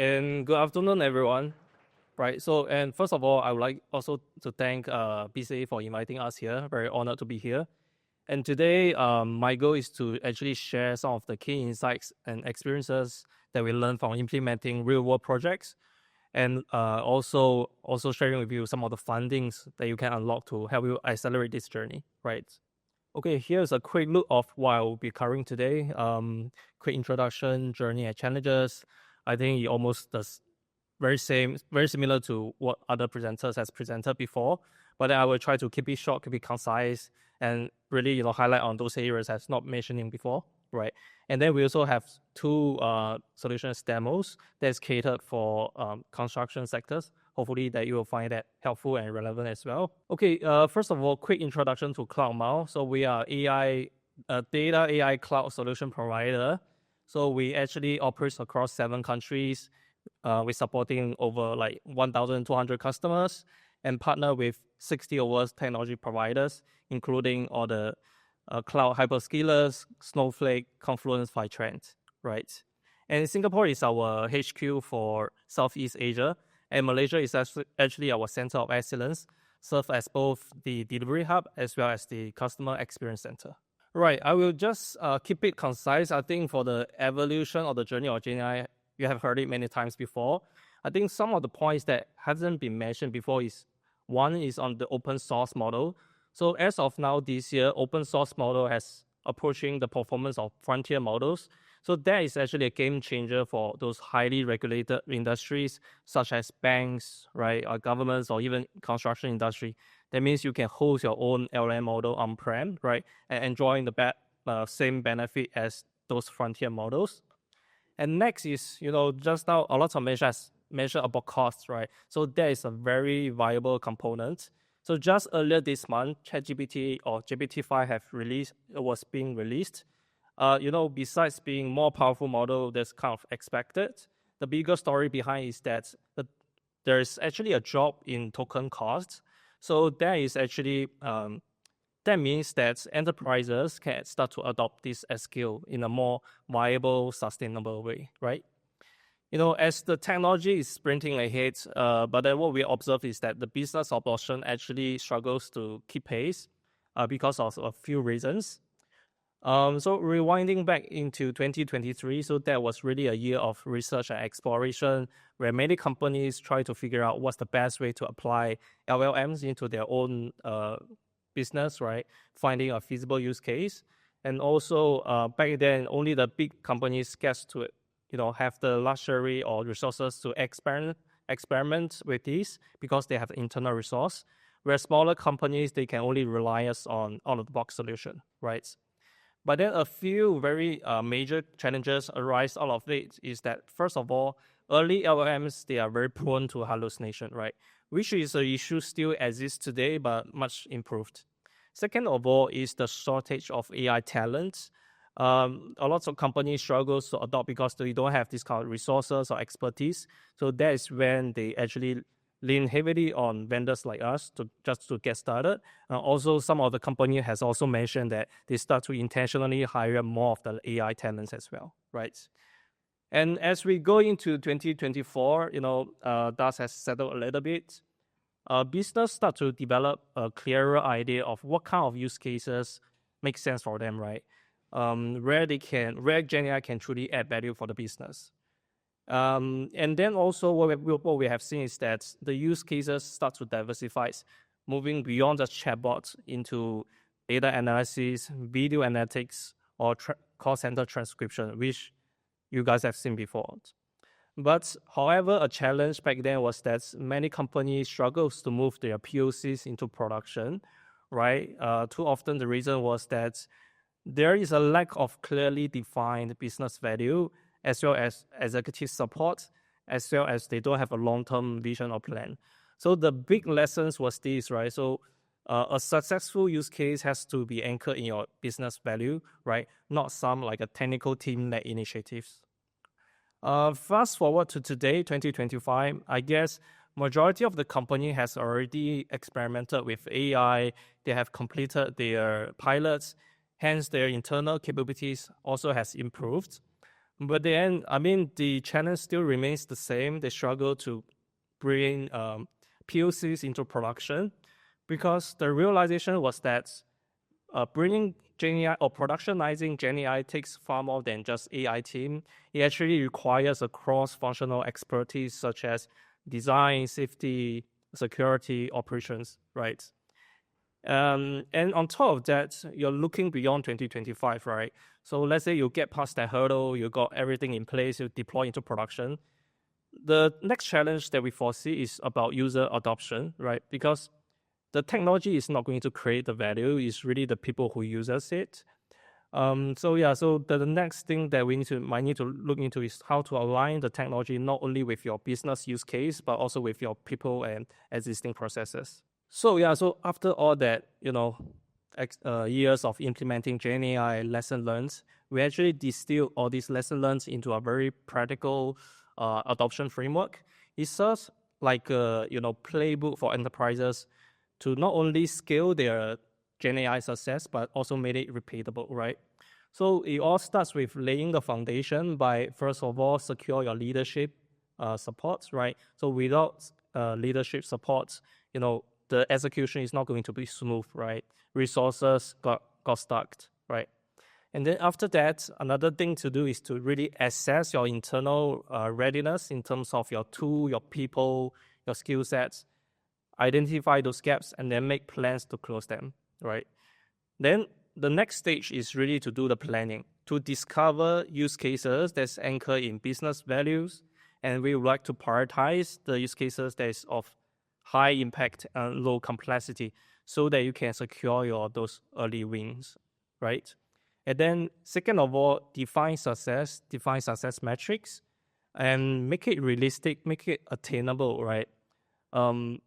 And good afternoon, everyone. Right. So, and first of all, I would like also to thank BCA for inviting us here. Very honored to be here. And today, my goal is to actually share some of the key insights and experiences that we learned from implementing real-world projects, and also sharing with you some of the fundings that you can unlock to help you accelerate this journey. Right. Okay, here's a quick look of what I will be covering today. Quick introduction, journey and challenges. I think it almost does very similar to what other presenters has presented before, but I will try to keep it short, keep it concise, and really highlight on those areas I've not mentioning before, right? And then we also have two solutions demos that's catered for construction sectors. Hopefully that you will find that helpful and relevant as well. Okay, first of all, quick introduction to CloudMile. So we are data AI cloud solution provider. So we actually operate across 7 countries. We're supporting over 1,200 customers and partner with 60 over technology providers, including all the cloud hyperscalers, Snowflake, Confluence, Fivetran, right? And Singapore is our HQ for Southeast Asia, and Malaysia is actually our center of excellence, serve as both the delivery hub as well as the customer experience center. Right, I will just keep it concise. I think for the evolution of the journey of GenAI, you have heard it many times before. I think some of the points that hasn't been mentioned before is, one is on the open source model. So as of now, this year, open source model has approaching the performance of frontier models. So that is actually a game changer for those highly regulated industries, such as banks, right, or governments, or even construction industry. That means you can host your own LLM model on-prem, right, and enjoying the same benefit as those frontier models. And next is, just now a lot of measures about costs, right? So that is a very viable component. So just earlier this month, ChatGPT or GPT-5 was being released. Besides being more powerful model that's kind of expected, the bigger story behind is that there is actually a drop in token costs. So that is actually that means that enterprises can start to adopt this as scale in a more viable, sustainable way, right? As the technology is sprinting ahead, but then what we observe is that the business adoption actually struggles to keep pace because of a few reasons. So rewinding back into 2023, so that was really a year of research and exploration where many companies try to figure out what's the best way to apply LLMs into their own business, right? Finding a feasible use case. And also back then, only the big companies get to have the luxury or resources to experiment with these because they have the internal resource, where smaller companies, they can only rely on out-of-the-box solution, right? But then a few very major challenges arise out of it is that, first of all, early LLMs, they are very prone to hallucination, right? Which is an issue still exists today, but much improved. Second of all is the shortage of AI talent. A lot of companies struggle to adopt because they don't have this kind of resources or expertise. So that is when they actually lean heavily on vendors like us to get started. Also, some of the company has also mentioned that they start to intentionally hire more of the AI talents as well, right? And as we go into 2024, dust has settled a little bit. Business start to develop a clearer idea of what kind of use cases make sense for them, right? Where GenAI can truly add value for the business. And then also what we have seen is that the use cases start to diversify, moving beyond just chatbots into data analysis, video analytics, or call center transcription, which you guys have seen before. But however, a challenge back then was that many companies struggles to move their POCs into production, right? Too often the reason was that there is a lack of clearly defined business value, as well as executive support, as well as they don't have a long-term vision or plan. So the big lessons was this, right? So a successful use case has to be anchored in your business value, right? Not some like a technical team-led initiatives. Fast forward to today, 2025, I guess majority of the company has already experimented with AI. They have completed their pilots, hence their internal capabilities also has improved. But then, I mean, the challenge still remains the same. They struggle to bring POCs into production because the realization was that bringing GenAI or productionizing GenAI takes far more than just AI team. It actually requires a cross-functional expertise such as design, safety, security, operations, right? And on top of that, you're looking beyond 2025, right? So let's say you get past that hurdle, you got everything in place, you deploy into production. The next challenge that we foresee is about user adoption, right? Because the technology is not going to create the value, it's really the people who uses it. So the next thing that we might need to look into is how to align the technology not only with your business use case, but also with your people and existing processes. So after all that, years of implementing GenAI lesson learned, we actually distill all these lesson learned into a very practical adoption framework. It serves like a playbook for enterprises to not only scale their GenAI success, but also made it repeatable, right? So it all starts with laying the foundation by, first of all, secure your leadership support, right? So without leadership support, the execution is not going to be smooth, right? Resources got stuck, right? And then after that, another thing to do is to really assess your internal readiness in terms of your tool, your people, your skill sets, identify those gaps, and then make plans to close them, right? Then the next stage is really to do the planning, to discover use cases that's anchored in business values, and we would like to prioritize the use cases that is of high impact and low complexity so that you can secure those early wins, right? And then second of all, define success metrics, and make it realistic, make it attainable, right? And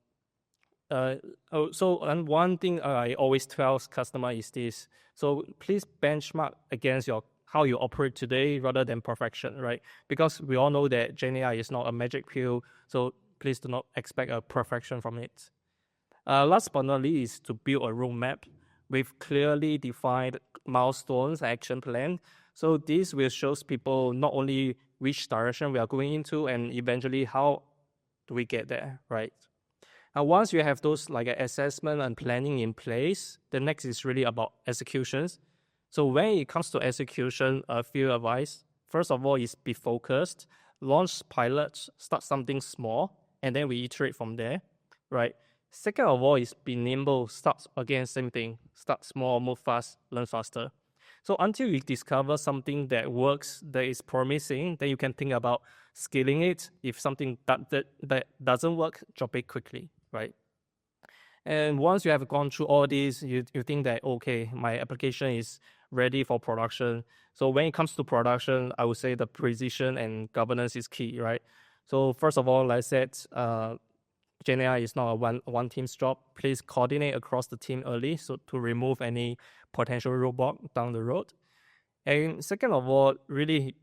one thing I always tell customers is this. So please benchmark against how you operate today rather than perfection, right? Because we all know that GenAI is not a magic pill, so please do not expect a perfection from it. Last but not least, to build a roadmap with clearly defined milestones, action plan. So this will show people not only which direction we are going into and eventually how do we get there, right? And once you have those like assessment and planning in place, the next is really about executions. So when it comes to execution, a few advice. First of all, is be focused, launch pilots, start something small, and then we iterate from there, right? Second of all is be nimble, start again, same thing, start small, move fast, learn faster. So until you discover something that works, that is promising, then you can think about scaling it. If something that doesn't work, drop it quickly, right? And once you have gone through all these, you think that, okay, my application is ready for production. So when it comes to production, I would say the precision and governance is key, right? So first of all, like I said, GenAI is not a one team's job. Please coordinate across the team early so to remove any potential roadblock down the road. And second of all, really,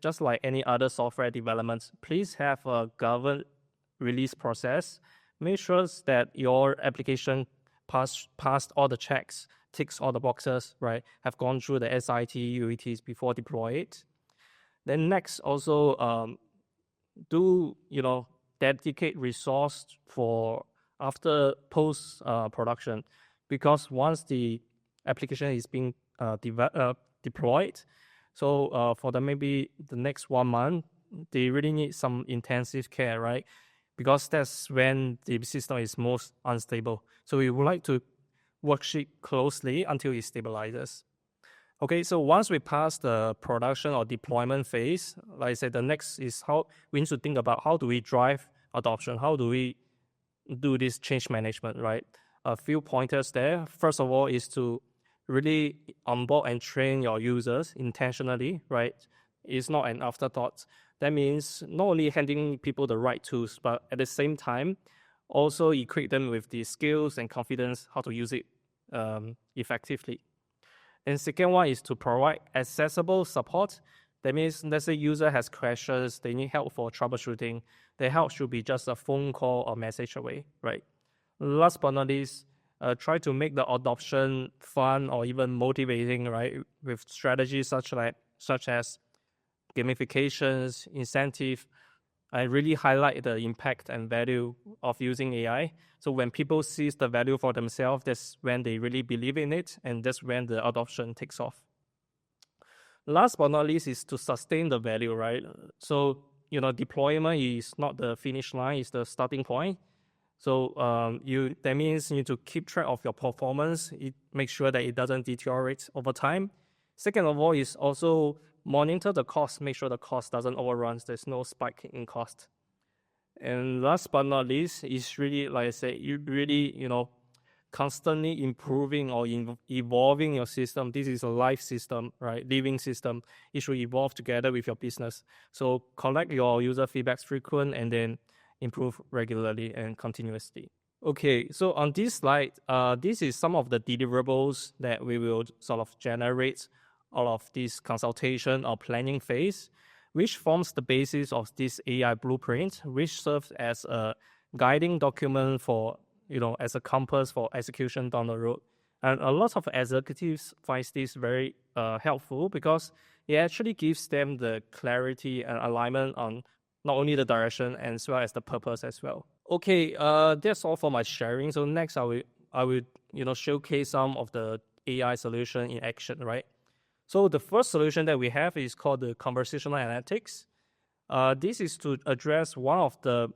just like any other software development, please have a governed release process. Make sure that your application passed all the checks, ticks all the boxes, right? Have gone through the SIT, UATs before deploy it. Then next, also do dedicate resource for after post production, because once the application is being deployed, so for maybe the next 1 month, they really need some intensive care, right? Because that's when the system is most unstable. So we would like to watch it closely until it stabilizes. Okay, so once we pass the production or deployment phase, like I said, the next is how we need to think about how do we drive adoption? How do we do this change management, right? A few pointers there. First of all is to really onboard and train your users intentionally, right? It's not an afterthought. That means not only handing people the right tools, but at the same time, also equip them with the skills and confidence how to use it effectively. And second one is to provide accessible support. That means, let's say user has questions, they need help for troubleshooting. The help should be just a phone call or message away, right? Last but not least, try to make the adoption fun or even motivating, right? With strategies such as gamifications, incentive. I really highlight the impact and value of using AI. So when people see the value for themselves, that's when they really believe in it, and that's when the adoption takes off. Last but not least is to sustain the value, right? So, deployment is not the finish line, it's the starting point. So that means you need to keep track of your performance, make sure that it doesn't deteriorate over time. Second of all is also monitor the cost, make sure the cost doesn't overrun, there's no spike in cost. And last but not least is really, like I said, you really, constantly improving or evolving your system. This is a live system, right? Living system. It should evolve together with your business. So collect your user feedbacks frequent and then improve regularly and continuously. Okay, so on this slide, this is some of the deliverables that we will sort of generate out of this consultation or planning phase, which forms the basis of this AI blueprint, which serves as a guiding document for, as a compass for execution down the road. And a lot of executives find this very helpful because it actually gives them the clarity and alignment on not only the direction as well as the purpose as well. Okay, that's all for my sharing. So next I will showcase some of the AI solution in action, right? So the first solution that we have is called the conversational analytics. This is to address one of the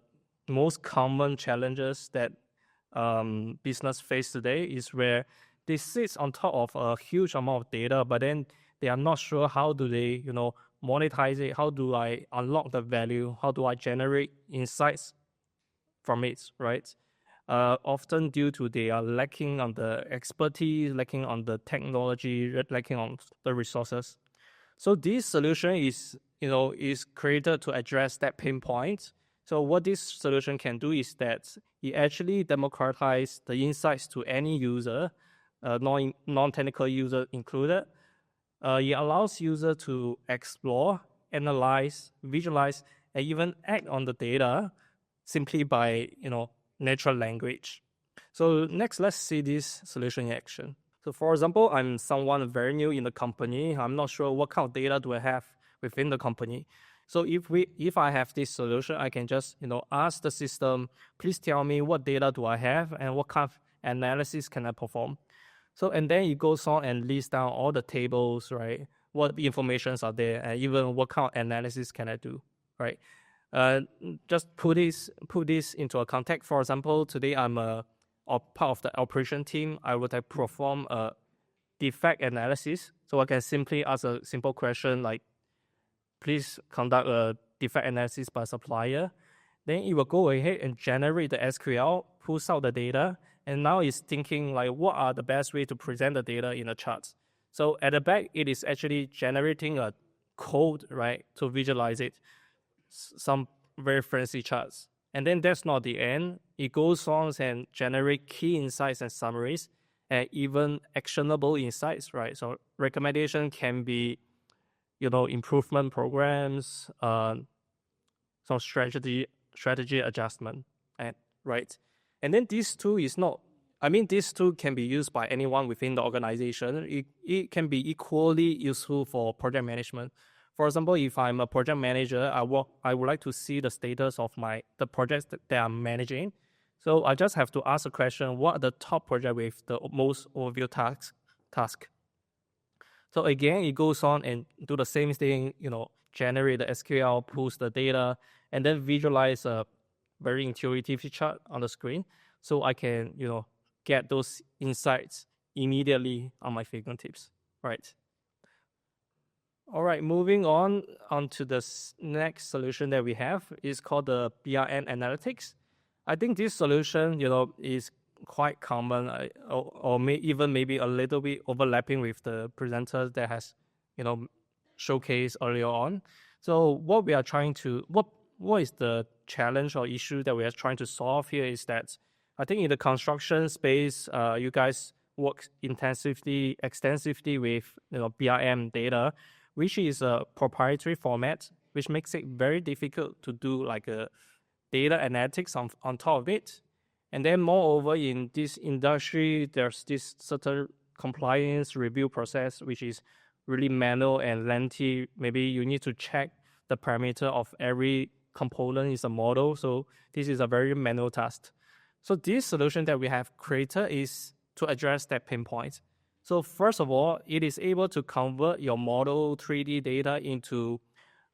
most common challenges that business face today, is where they sit on top of a huge amount of data, but then they are not sure how do they, monetize it, how do I unlock the value, how do I generate insights from it, right? Often due to they are lacking on the expertise, lacking on the technology, lacking on the resources. So this solution is created to address that pain point. So what this solution can do is that it actually democratizes the insights to any user, non-technical user included. It allows user to explore, analyze, visualize, and even act on the data simply by natural language. So next, let's see this solution in action. So for example, I'm someone very new in the company. I'm not sure what kind of data do I have within the company. So if I have this solution, I can just ask the system, please tell me what data do I have and what kind of analysis can I perform. So and then it goes on and lists down all the tables, right? What informations are there, and even what kind of analysis can I do, right? Just put this into a context. For example, today I'm a part of the operation team. I would have perform a defect analysis. So I can simply ask a simple question like, please conduct a defect analysis by supplier. Then it will go ahead and generate the SQL, pulls out the data, and now it's thinking like, what are the best way to present the data in a chart? So at the back, it is actually generating a code, right, to visualize it, some very fancy charts. And then that's not the end. It goes on and generate key insights and summaries, and even actionable insights, right? So recommendation can be, improvement programs, some strategy adjustment, right? And then this tool this tool can be used by anyone within the organization. It can be equally useful for project management. For example, if I'm a project manager, I would like to see the status of the projects that I'm managing. So I just have to ask a question, what are the top projects with the most overview task? So again, it goes on and do the same thing, generate the SQL, pulls the data, and then visualize a very intuitive chart on the screen. So I can, get those insights immediately on my fingertips, right? All right, moving on to the next solution that we have is called the BRM analytics. I think this solution, is quite common, or maybe a little bit overlapping with the presenters that has, showcased earlier on. So what is the challenge or issue that we are trying to solve here is that I think in the construction space, you guys work extensively with BRM data, which is a proprietary format, which makes it very difficult to do like a data analytics on top of it. And then moreover, in this industry, there's this certain compliance review process, which is really manual and lengthy. Maybe you need to check the parameter of every component in the model. So this is a very manual task. So this solution that we have created is to address that pain point. So first of all, it is able to convert your model 3D data into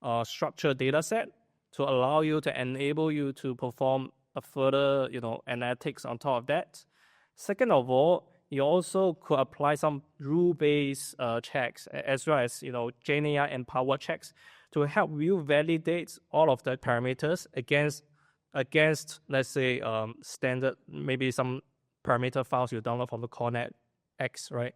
a structured data set to allow you to enable you to perform a further, analytics on top of that. Second of all, you also could apply some rule-based checks as well as GenAI and power checks to help you validate all of the parameters against let's say standard, maybe some parameter files you download from the Cornet X, right?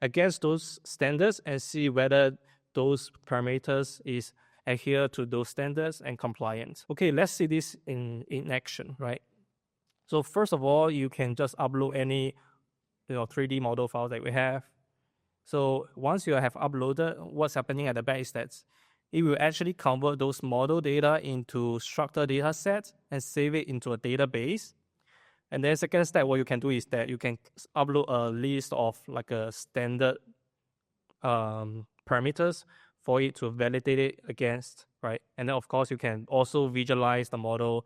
Against those standards and see whether those parameters is adhere to those standards and compliant. Okay, let's see this in action, right? So first of all, you can just upload any 3D model file that we have. So once you have uploaded, what's happening at the back is that it will actually convert those model data into structured data sets and save it into a database. And then second step, what you can do is that you can upload a list of like a standard parameters for it to validate it against, right? And then of course you can also visualize the model,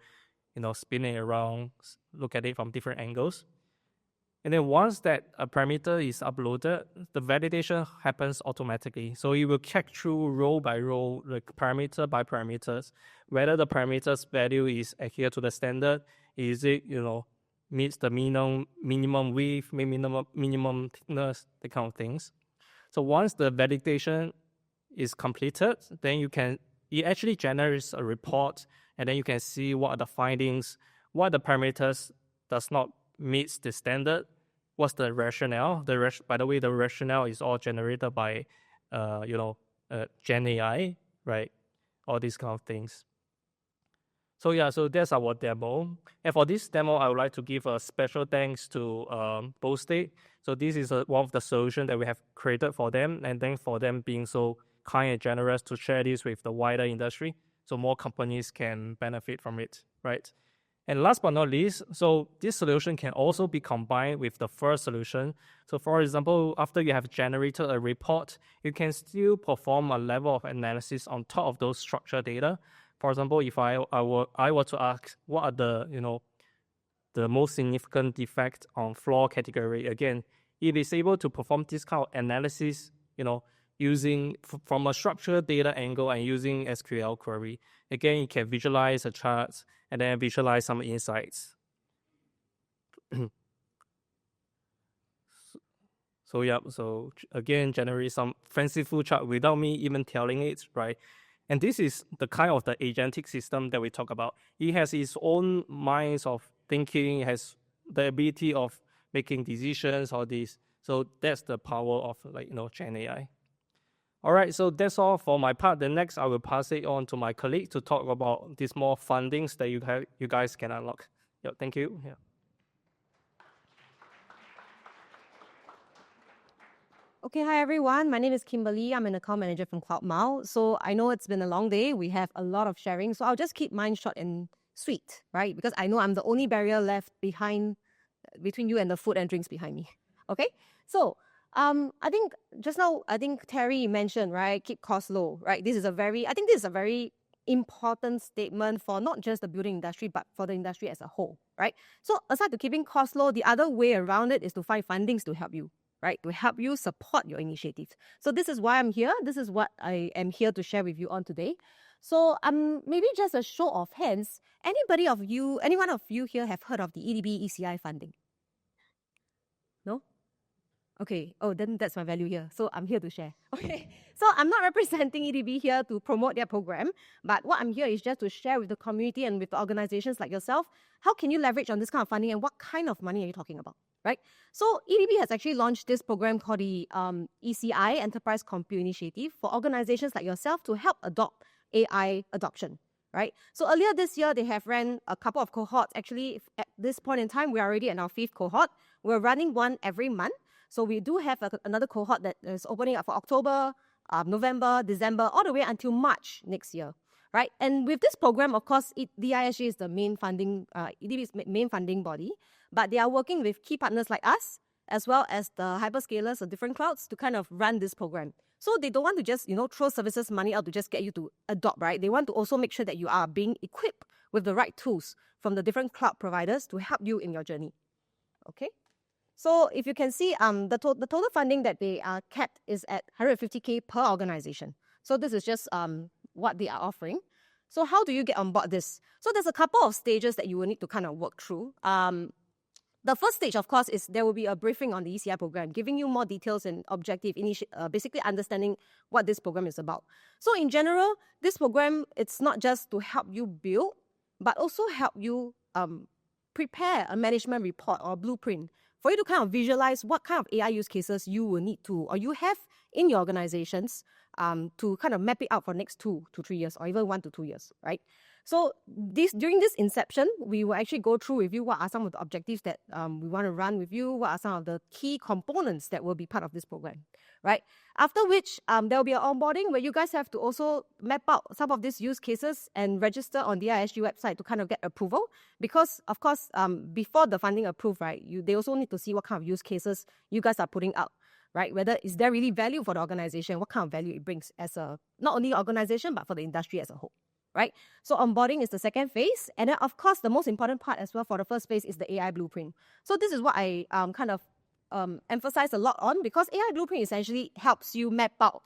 spin it around, look at it from different angles. And then once that a parameter is uploaded, the validation happens automatically. So it will check through row by row, like parameter by parameters, whether the parameter's value is adhere to the standard, is it, meets the minimum width, minimum thickness, the kind of things. So once the validation is completed, then it actually generates a report, and then you can see what are the findings, what the parameters does not meet the standard, what's the rationale. By the way, the rationale is all generated by, Gen AI, right? All these kind of things. So yeah, so that's our demo. And for this demo, I would like to give a special thanks to State. So this is one of the solutions that we have created for them, and thanks for them being so kind and generous to share this with the wider industry, so more companies can benefit from it, right? And last but not least, so this solution can also be combined with the first solution. So for example, after you have generated a report, you can still perform a level of analysis on top of those structured data. For example, if I were to ask what are the most significant defect on floor category, again, it is able to perform this kind of analysis, using from a structured data angle and using SQL query. Again, you can visualize the charts and then visualize some insights. So again, generate some fanciful chart without me even telling it, right? And this is the kind of the agentic system that we talk about. It has its own minds of thinking, it has the ability of making decisions, all this. So that's the power of Gen AI. All right, so that's all for my part. The next, I will pass it on to my colleague to talk about these more fundings that you guys can unlock. Yeah, thank you. Yeah. Okay, hi everyone. My name is Kimberly. I'm an account manager from CloudMile. So I know it's been a long day. We have a lot of sharing. So I'll just keep mine short and sweet, right? Because I know I'm the only barrier left between you and the food and drinks behind me. Okay? So I think just now, Terry mentioned, right, keep costs low, right? This is a very important statement for not just the building industry, but for the industry as a whole, right? So aside to keeping costs low, the other way around it is to find fundings to help you, right? To help you support your initiatives. So this is why I'm here. This is what I am here to share with you on today. So maybe just a show of hands, any one of you here have heard of the EDB ECI funding? No? Okay, then that's my value here. So I'm here to share. Okay, so I'm not representing EDB here to promote their program, but what I'm here is just to share with the community and with the organizations like yourself, how can you leverage on this kind of funding and what kind of money are you talking about, right? So EDB has actually launched this program called the ECI, Enterprise Compute Initiative, for organizations like yourself to help adopt AI adoption, right? So earlier this year, they have ran a couple of cohorts. Actually, at this point in time, we're already in our 5th cohort. We're running one every month. So we do have another cohort that is opening up for October, November, December, all the way until March next year, right? And with this program, of course, BEIH is the main funding, EDB's main funding body, but they are working with key partners like us, as well as the hyperscalers of different clouds to kind of run this program. So they don't want to just, throw services money out to just get you to adopt, right? They want to also make sure that you are being equipped with the right tools from the different cloud providers to help you in your journey. Okay? So if you can see, the total funding that they are capped is at 150K per organization. So this is just what they are offering. So how do you get on board this? So there's a couple of stages that you will need to kind of work through. The first stage, of course, is there will be a briefing on the ECI program, giving you more details and objective, basically understanding what this program is about. So in general, this program, it's not just to help you build, but also help you prepare a management report or blueprint for you to kind of visualize what kind of AI use cases you will need to, or you have in your organizations to kind of map it out for next 2 to 3 years, or even 1 to 2 years, right? So during this inception, we will actually go through with you what are some of the objectives that we want to run with you, what are some of the key components that will be part of this program, right? After which, there will be an onboarding where you guys have to also map out some of these use cases and register on the BEIH website to kind of get approval. Because, of course, before the funding approved, right, they also need to see what kind of use cases you guys are putting out, right? Whether is there really value for the organization, what kind of value it brings as a, not only organization, but for the industry as a whole. Right? So onboarding is the second phase. And then, of course, the most important part as well for the first phase is the AI blueprint. So this is what I kind of emphasize a lot on, because AI blueprint essentially helps you map out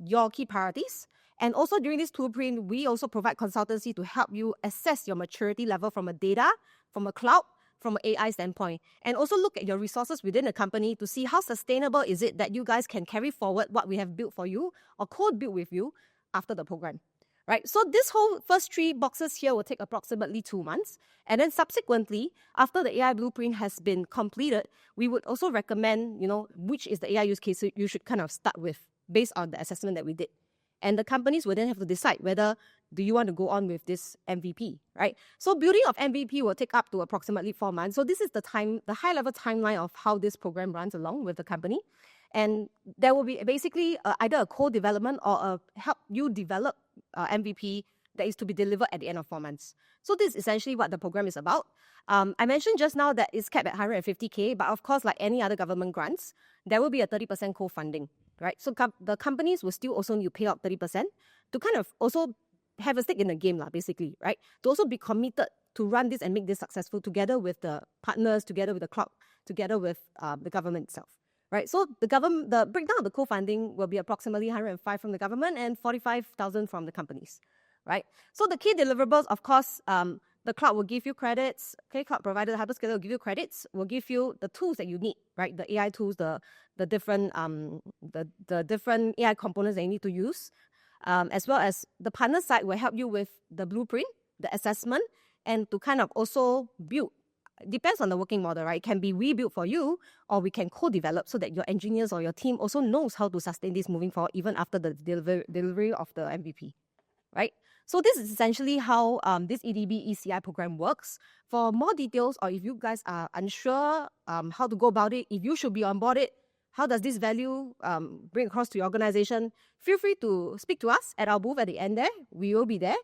your key priorities. And also during this blueprint, we also provide consultancy to help you assess your maturity level from a data, from a cloud, from an AI standpoint. And also look at your resources within the company to see how sustainable is it that you guys can carry forward what we have built for you or code-built with you after the program. Right? So this whole first 3 boxes here will take approximately 2 months. And then subsequently, after the AI blueprint has been completed, we would also recommend, which is the AI use case you should kind of start with based on the assessment that we did. And the companies will then have to decide whether do you want to go on with this MVP, right? So building of MVP will take up to approximately 4 months. So this is the high-level timeline of how this program runs along with the company. And there will be basically either a co-development or a help you develop MVP that is to be delivered at the end of 4 months. So this is essentially what the program is about. I mentioned just now that it's capped at 150K, but of course, like any other government grants, there will be a 30% co-funding, right? So the companies will still also need to pay out 30% to kind of also have a stake in the game, basically, right? To also be committed to run this and make this successful together with the partners, together with the cloud, together with the government itself. Right, so the breakdown of the co-funding will be approximately 105 from the government and 45,000 from the companies, right? So the key deliverables, of course, the cloud will give you credits. Okay, cloud provider, the hyperscaler will give you credits. Will give you the tools that you need, right? The AI tools, the different different AI components that you need to use, as well as the partner side will help you with the blueprint, the assessment, and to kind of also build. Depends on the working model, right? It can be we built for you, or we can co-develop so that your engineers or your team also knows how to sustain this moving forward even after the delivery of the MVP, right? So this is essentially how this EDB ECI program works. For more details, or if you guys are unsure how to go about it, if you should be onboarded, how does this value bring across to your organization, feel free to speak to us at our booth at the end there. We will be there.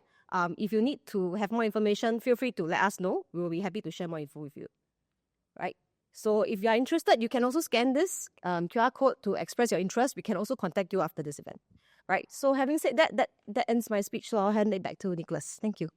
If you need to have more information, feel free to let us know. We will be happy to share more info with you. Right? So if you are interested, you can also scan this QR code to express your interest. We can also contact you after this event. Right? So having said that ends my speech. So I'll hand it back to Nicholas. Thank you.